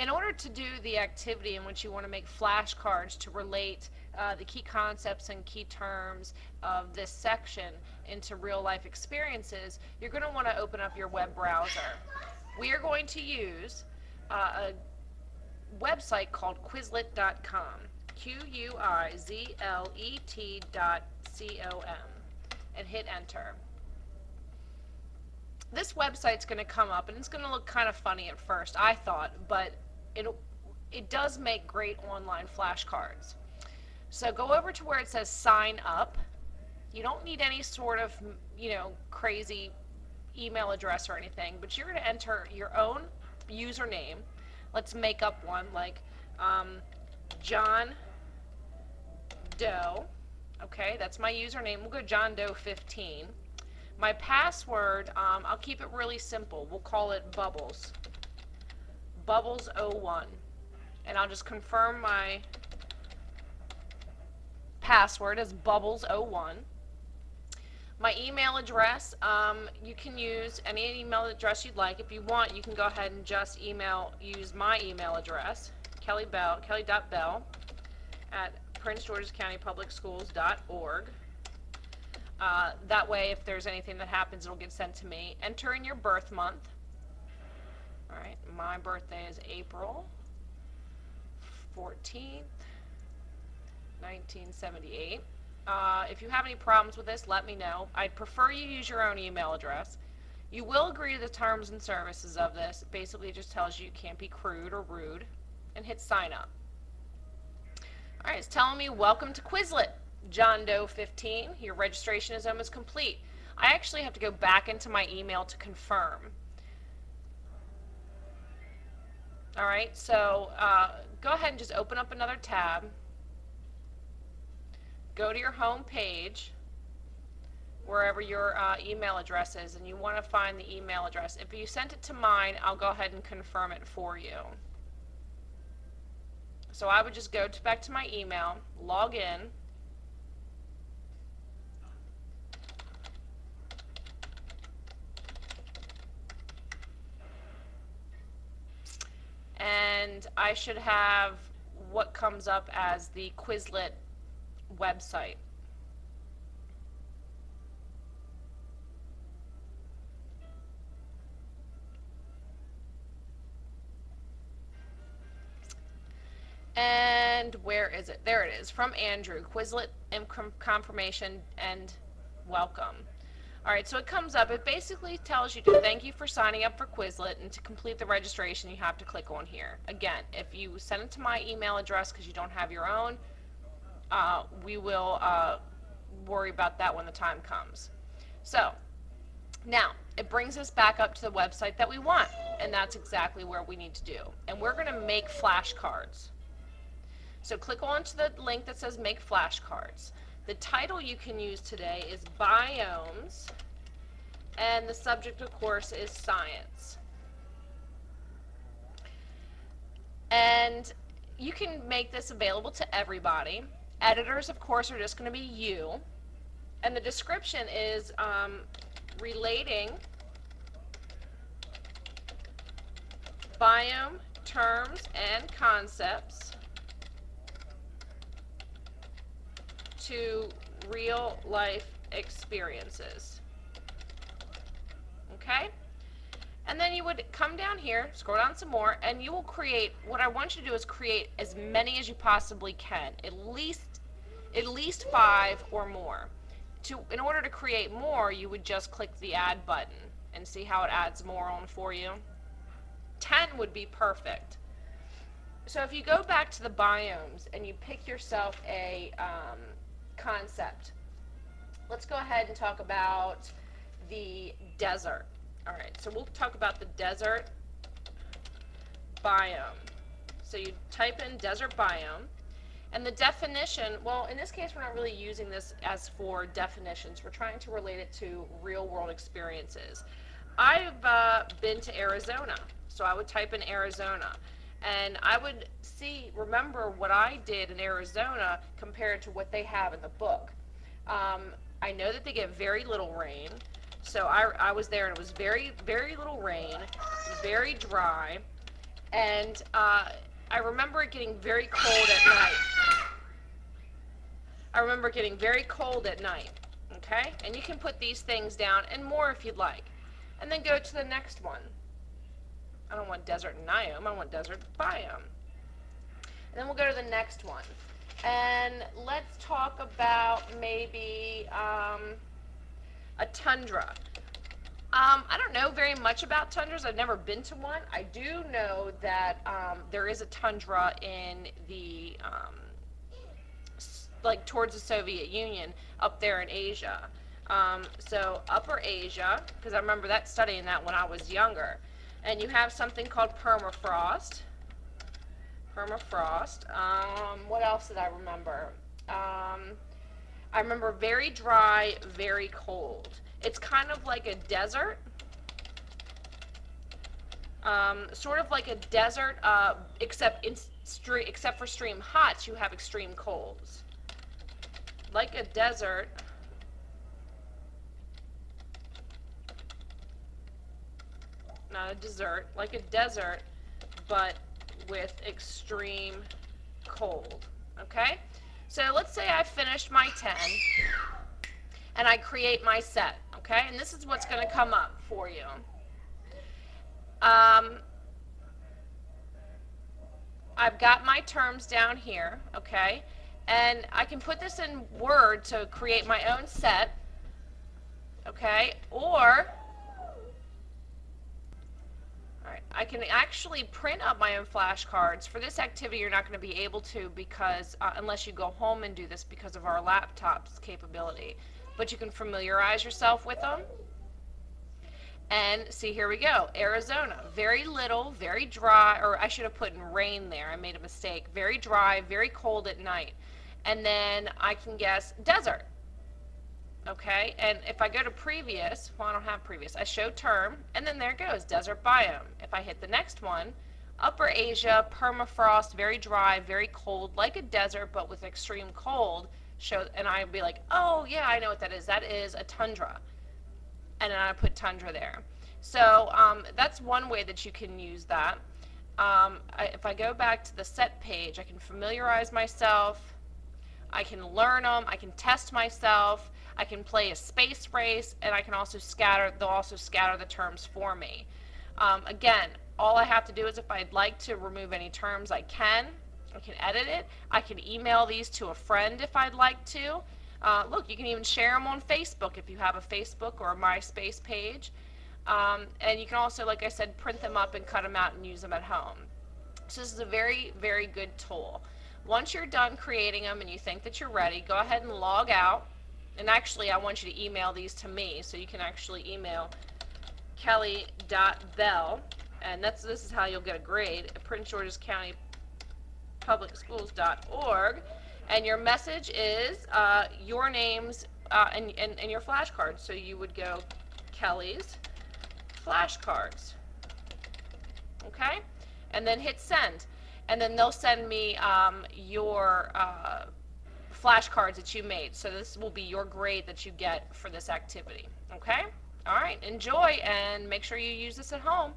In order to do the activity in which you want to make flashcards to relate the key concepts and key terms of this section into real life experiences, you're going to want to open up your web browser. We are going to use a website called Quizlet.com, Quizlet.com, and hit enter. This website's going to come up and it's going to look kind of funny at first, I thought, but it does make great online flashcards. So go over to where it says sign up. You don't need any sort of, crazy email address or anything, but you're going to enter your own username. Let's make up one like John Doe. Okay, that's my username. We'll go John Doe 15. My password, I'll keep it really simple. We'll call it Bubbles. Bubbles01. And I'll just confirm my password as Bubbles01. My email address, you can use any email address you'd like. If you want, you can go ahead and just use my email address, kelly.bell@princegeorgescountypublicschools.org. That way, if there's anything that happens, it'll get sent to me. Enter in your birth month. All right, my birthday is April 14th, 1978. If you have any problems with this, let me know. I'd prefer you use your own email address. You will agree to the terms and services of this. It basically just tells you can't be crude or rude. And hit sign up. All right, it's telling me welcome to Quizlet. John Doe 15, your registration is almost complete. I actually have to go back into my email to confirm. All right, so go ahead and just open up another tab. Go to your home page, wherever your email address is, and you want to find the email address. If you sent it to mine, I'll go ahead and confirm it for you. So I would just go back to my email, log in, and I should have what comes up as the Quizlet website. And where is it? There it is, from Andrew, Quizlet confirmation and welcome. Alright, so it comes up, it basically tells you to thank you for signing up for Quizlet, and to complete the registration you have to click on here. Again, if you send it to my email address because you don't have your own, we will worry about that when the time comes. So, now, it brings us back up to the website that we want, and that's exactly where we need to do. And we're going to make flashcards. So click on to the link that says make flashcards. The title you can use today is Biomes, and the subject, of course, is science. And you can make this available to everybody. Editors, of course, are just going to be you. And the description is relating biome terms and concepts to real life experiences. Okay? And then you would come down here, scroll down some more, and you will create, what I want you to do is create as many as you possibly can, at least 5 or more. In order to create more, you would just click the add button and see how it adds more on for you. 10 would be perfect. So if you go back to the biomes and you pick yourself a concept, let's go ahead and talk about the desert. All right, so we'll talk about the desert biome. So you type in desert biome, and the definition, well, in this case we're not really using this as for definitions. We're trying to relate it to real world experiences. I've been to Arizona, so I would type in Arizona, and I would remember what I did in Arizona compared to what they have in the book. I know that they get very little rain, so I was there and it was very, very little rain, very dry, And I remember it getting very cold at night. I remember getting very cold at night. Okay? And you can put these things down and more if you'd like. And then go to the next one. I don't want desert Niome, I want desert biome. And then we'll go to the next one. And let's talk about maybe a tundra. I don't know very much about tundras. I've never been to one. I do know that there is a tundra in the, like towards the Soviet Union, up there in Asia. So Upper Asia, because I remember studying that when I was younger. And you have something called permafrost. Permafrost. What else did I remember? I remember very dry, very cold. It's kind of like a desert. Sort of like a desert, except for extreme hots, you have extreme colds. Like a desert. Not a dessert, like a desert, but with extreme cold. Okay? So let's say I finished my 10 and I create my set. Okay? And this is what's going to come up for you. I've got my terms down here. Okay? And I can put this in Word to create my own set. Okay? Or I can actually print up my own flashcards. For this activity, you're not going to be able to because unless you go home and do this because of our laptop's capability. But you can familiarize yourself with them. And see, here we go. Arizona, very little, very dry, or I should have put in rain there. I made a mistake. Very dry, very cold at night. And then I can guess desert. Okay, and if I go to previous, well, I don't have previous, I show term, and then there it goes, desert biome. If I hit the next one, Upper Asia, permafrost, very dry, very cold, like a desert, but with extreme cold, and I'd be like, oh, yeah, I know what that is. That is a tundra. And then I put tundra there. So that's one way that you can use that. If I go back to the set page, I can familiarize myself, I can learn them, I can test myself, I can play a space race, and I can also scatter, they'll also scatter the terms for me. Again, all I have to do is if I'd like to remove any terms, I can edit it. I can email these to a friend if I'd like to. Look, you can even share them on Facebook if you have a Facebook or a MySpace page. And you can also, like I said, print them up and cut them out and use them at home. So this is a very, very good tool. Once you're done creating them and you think that you're ready, go ahead and log out. And actually, I want you to email these to me, so you can actually email kelly.bell, and this is how you'll get a grade at Prince George's County Public Schools.org. And your message is your names and your flashcards. So you would go Kelly's flashcards. Okay? And then hit send. And then they'll send me your flashcards that you made. So this will be your grade that you get for this activity. Okay? All right. Enjoy and make sure you use this at home.